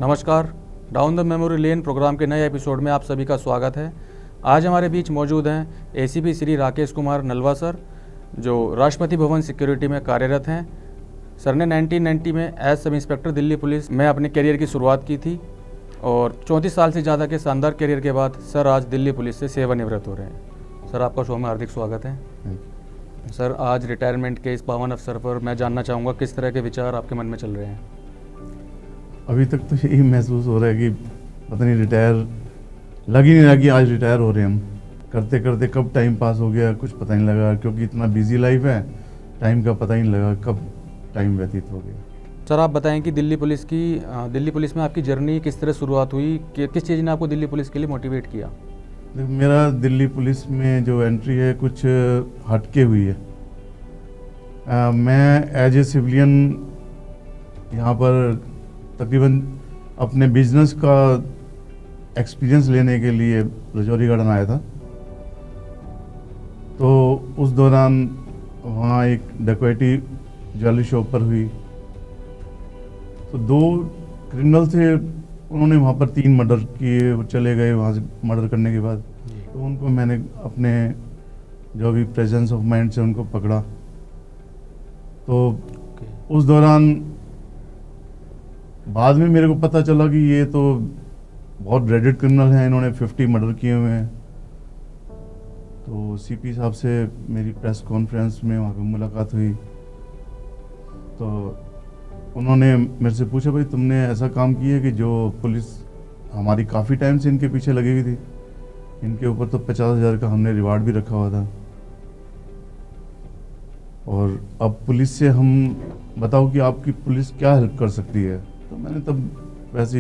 नमस्कार, down the memory lane programme के नए एपिसोड में आप सभी का स्वागत है। आज हमारे बीच मौजूद हैं एसीपी श्री राकेश कुमार नलवा सर, जो राष्ट्रपति भवन सिक्योरिटी में कार्यरत हैं। सर ने 1990 में as sub inspector Delhi police में अपने करियर की शुरुआत की थी और 34 साल से ज़्यादा के शानदार करियर के बाद सर आज दिल्ली पुलिस से सेवानिवृत्त हो रहे हैं। सर, आपका शो में हार्दिक स्वागत है। सर, आज रिटायरमेंट के इस पावन अवसर पर मैं जानना चाहूँगा किस तरह के विचार आपके मन में चल रहे हैं। अभी तक तो यही महसूस हो रहा है कि पता नहीं रिटायर लग ही नहीं रहा कि आज रिटायर हो रहे हैं हम। करते करते कब टाइम पास हो गया कुछ पता नहीं लगा, क्योंकि इतना बिजी लाइफ है, टाइम का पता ही नहीं लगा कब टाइम व्यतीत हो गया। सर, आप बताएं कि दिल्ली पुलिस में आपकी जर्नी किस तरह शुरुआत हुई, कि किस चीज़ ने आपको दिल्ली पुलिस के लिए मोटिवेट किया? देखो, मेरा दिल्ली पुलिस में जो एंट्री है कुछ हटके हुई है। मैं एज ए सिविलियन यहाँ पर तकरीबन अपने बिजनेस का एक्सपीरियंस लेने के लिए रजौरी गार्डन आया था। तो उस दौरान वहाँ एक डकैती ज्वेलरी शॉप पर हुई। तो 2 क्रिमिनल थे, उन्होंने वहाँ पर 3 मर्डर किए, वो चले गए वहाँ से मर्डर करने के बाद। तो उनको मैंने अपने जो भी प्रेजेंस ऑफ माइंड से उनको पकड़ा। तो उस दौरान बाद में मेरे को पता चला कि ये तो बहुत ड्रेडेड क्रिमिनल हैं, इन्होंने 50 मर्डर किए हुए हैं। तो सीपी साहब से मेरी प्रेस कॉन्फ्रेंस में वहाँ पर मुलाकात हुई। तो उन्होंने मेरे से पूछा, भाई तुमने ऐसा काम किया कि जो पुलिस हमारी काफ़ी टाइम से इनके पीछे लगी हुई थी, इनके ऊपर तो 50,000 का हमने रिवार्ड भी रखा हुआ था, और अब पुलिस से हम बताओ कि आपकी पुलिस क्या हेल्प कर सकती है। तो मैंने तब वैसे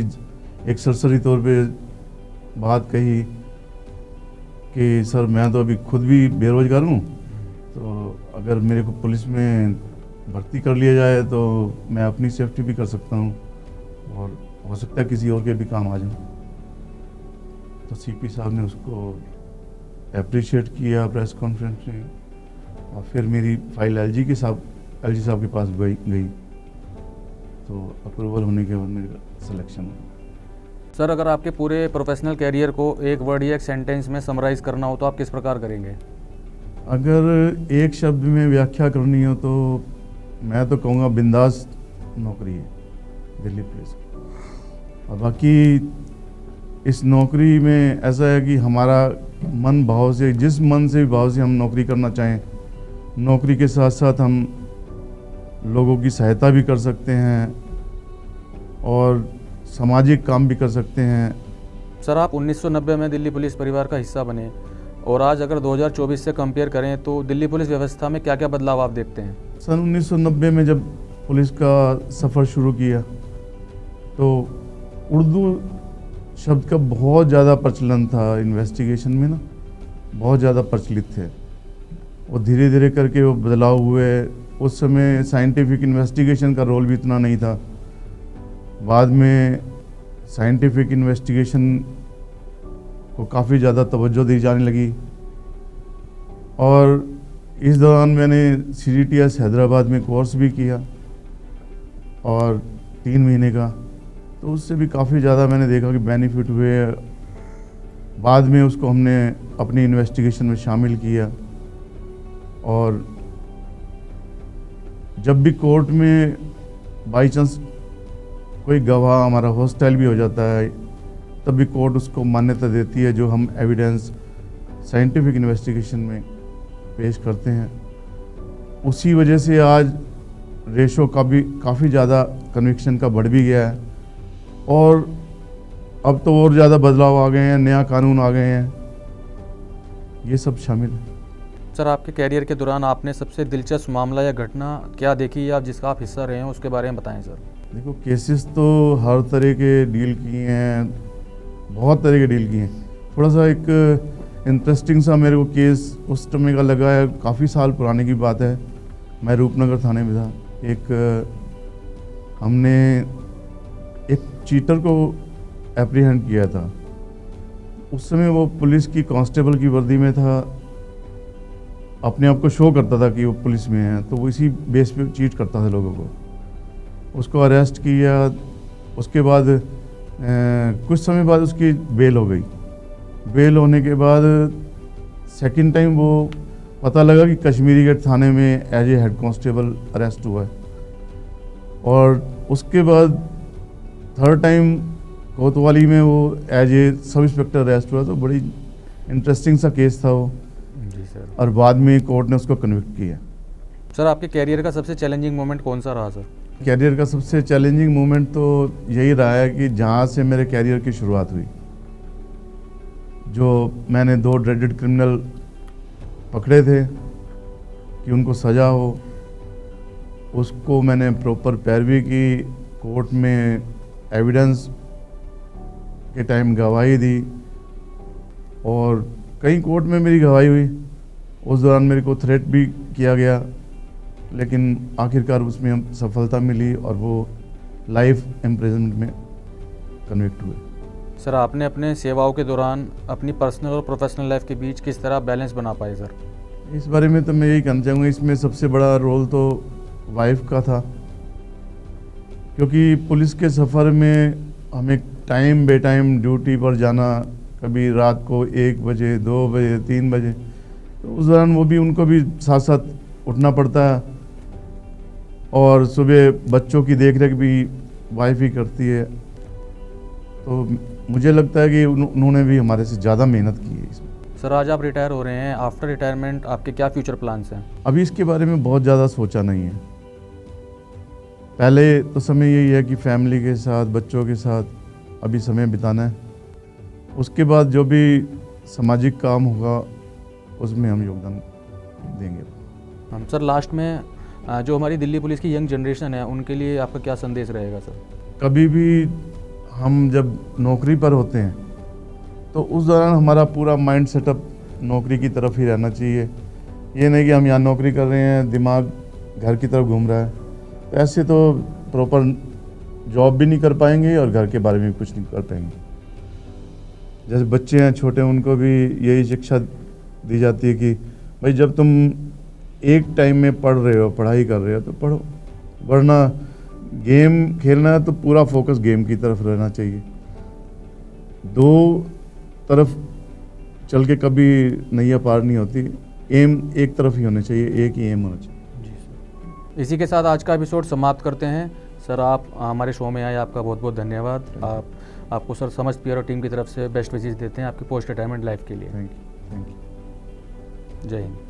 एक सरसरी तौर पे बात कही कि सर मैं तो अभी खुद भी बेरोजगार हूँ, तो अगर मेरे को पुलिस में भर्ती कर लिया जाए तो मैं अपनी सेफ्टी भी कर सकता हूँ और हो सकता है किसी और के भी काम आ जाऊँ। तो सीपी साहब ने उसको अप्रिशिएट किया प्रेस कॉन्फ्रेंस में, और फिर मेरी फाइल एलजी साहब के पास गई। तो अप्रूवल होने के बाद मेरा सिलेक्शन हुआ। सर, अगर आपके पूरे प्रोफेशनल कैरियर को एक वर्ड या एक सेंटेंस में समराइज़ करना हो तो आप किस प्रकार करेंगे? अगर एक शब्द में व्याख्या करनी हो तो मैं तो कहूँगा बिंदास नौकरी है दिल्ली पुलिस की। और बाकी इस नौकरी में ऐसा है कि हमारा मन भाव से, जिस मन से भाव से हम नौकरी करना चाहें, नौकरी के साथ साथ हम लोगों की सहायता भी कर सकते हैं और सामाजिक काम भी कर सकते हैं। सर, आप 1990 में दिल्ली पुलिस परिवार का हिस्सा बने और आज अगर 2024 से कंपेयर करें तो दिल्ली पुलिस व्यवस्था में क्या क्या बदलाव आप देखते हैं? सन 1990 में जब पुलिस का सफ़र शुरू किया तो उर्दू शब्द का बहुत ज़्यादा प्रचलन था, इन्वेस्टिगेशन में ना बहुत ज़्यादा प्रचलित थे। और धीरे धीरे करके वो बदलाव हुए। उस समय साइंटिफिक इन्वेस्टिगेशन का रोल भी इतना नहीं था। बाद में साइंटिफिक इन्वेस्टिगेशन को काफ़ी ज़्यादा तवज्जो दी जाने लगी, और इस दौरान मैंने CGTS हैदराबाद में कोर्स भी किया और 3 महीने का। तो उससे भी काफ़ी ज़्यादा मैंने देखा कि बेनिफिट हुए। बाद में उसको हमने अपनी इन्वेस्टिगेशन में शामिल किया, और जब भी कोर्ट में बाई चांस कोई गवाह हमारा हॉस्टाइल भी हो जाता है, तब भी कोर्ट उसको मान्यता देती है जो हम एविडेंस साइंटिफिक इन्वेस्टिगेशन में पेश करते हैं। उसी वजह से आज रेशो का भी काफ़ी ज़्यादा कन्विक्शन का बढ़ भी गया है, और अब तो और ज़्यादा बदलाव आ गए हैं, नया कानून आ गए हैं, ये सब शामिल है। सर, आपके कैरियर के दौरान आपने सबसे दिलचस्प मामला या घटना क्या देखी या जिसका आप हिस्सा रहे हैं उसके बारे में बताएं सर। देखो, केसेस तो हर तरह के डील किए हैं, बहुत तरह के डील किए हैं। थोड़ा सा एक इंटरेस्टिंग सा मेरे को केस उस समय का लगा है, काफ़ी साल पुराने की बात है। मैं रूपनगर थाने में था। हमने एक चीटर को एप्रीहेंड किया था। उस समय वो पुलिस की कांस्टेबल की वर्दी में था, अपने आप को शो करता था कि वो पुलिस में है, तो वो इसी बेस पे चीट करता था लोगों को। उसको अरेस्ट किया। उसके बाद कुछ समय बाद उसकी बेल हो गई। बेल होने के बाद सेकंड टाइम वो पता लगा कि कश्मीरी गेट थाने में as a head constable arrest हुआ है, और उसके बाद थर्ड टाइम कोतवाली में वो as a sub inspector arrest हुआ। तो बड़ी इंटरेस्टिंग सा केस था वो, जी सर। और बाद में कोर्ट ने उसको कन्विक्ट किया। सर आपके कैरियर का सबसे चैलेंजिंग मोमेंट कौन सा रहा सर? कैरियर का सबसे चैलेंजिंग मोमेंट तो यही रहा है कि जहाँ से मेरे कैरियर की शुरुआत हुई, जो मैंने 2 ड्रेडेड क्रिमिनल पकड़े थे कि उनको सज़ा हो, उसको मैंने प्रॉपर पैरवी की, कोर्ट में एविडेंस के टाइम गवाही दी, और कई कोर्ट में मेरी गवाही हुई। उस दौरान मेरे को थ्रेट भी किया गया, लेकिन आखिरकार उसमें हम सफलता मिली और वो लाइफ इम्प्रिजनमेंट में कन्विक्ट हुए। सर आपने अपने सेवाओं के दौरान अपनी पर्सनल और प्रोफेशनल लाइफ के बीच किस तरह बैलेंस बना पाए सर? इस बारे में तो मैं यही कहना चाहूँगा, इसमें सबसे बड़ा रोल तो वाइफ का था, क्योंकि पुलिस के सफ़र में हमें टाइम बे टाइम ड्यूटी पर जाना, कभी रात को 1 बजे 2 बजे 3 बजे, तो उस दौरान वो भी उनको भी साथ साथ उठना पड़ता है, और सुबह बच्चों की देख रेख भी वाइफ ही करती है। तो मुझे लगता है कि उन्होंने भी हमारे से ज़्यादा मेहनत की है इसमें। सर आज आप रिटायर हो रहे हैं, आफ्टर रिटायरमेंट आपके क्या फ्यूचर प्लान्स हैं? अभी इसके बारे में बहुत ज़्यादा सोचा नहीं है। पहले तो समय यही है कि फैमिली के साथ, बच्चों के साथ अभी समय बिताना है। उसके बाद जो भी सामाजिक काम होगा उसमें हम योगदान देंगे। हम सर लास्ट में जो हमारी दिल्ली पुलिस की यंग जनरेशन है उनके लिए आपका क्या संदेश रहेगा सर? कभी भी हम जब नौकरी पर होते हैं तो उस दौरान हमारा पूरा माइंड सेटअप नौकरी की तरफ ही रहना चाहिए। ये नहीं कि हम यहाँ नौकरी कर रहे हैं, दिमाग घर की तरफ घूम रहा है, तो ऐसे तो प्रॉपर जॉब भी नहीं कर पाएंगे और घर के बारे में भी कुछ नहीं कर पाएंगे। जैसे बच्चे हैं छोटे, उनको भी यही शिक्षा दी जाती है कि भाई जब तुम एक टाइम में पढ़ रहे हो, पढ़ाई कर रहे हो तो पढ़ो, वरना गेम खेलना है तो पूरा फोकस गेम की तरफ रहना चाहिए। 2 तरफ चल के कभी नैया पार नहीं होती, एम एक तरफ ही होना चाहिए, एक ही एम होना चाहिए। जी सर। इसी के साथ आज का एपिसोड समाप्त करते हैं। सर आप हमारे शो में आए, आपका बहुत बहुत धन्यवाद। आपको सर समस्त पीआरओ टीम की तरफ से बेस्ट विशेस देते हैं आपकी पोस्ट रिटायरमेंट लाइफ के लिए। Thank you. जय हिंद।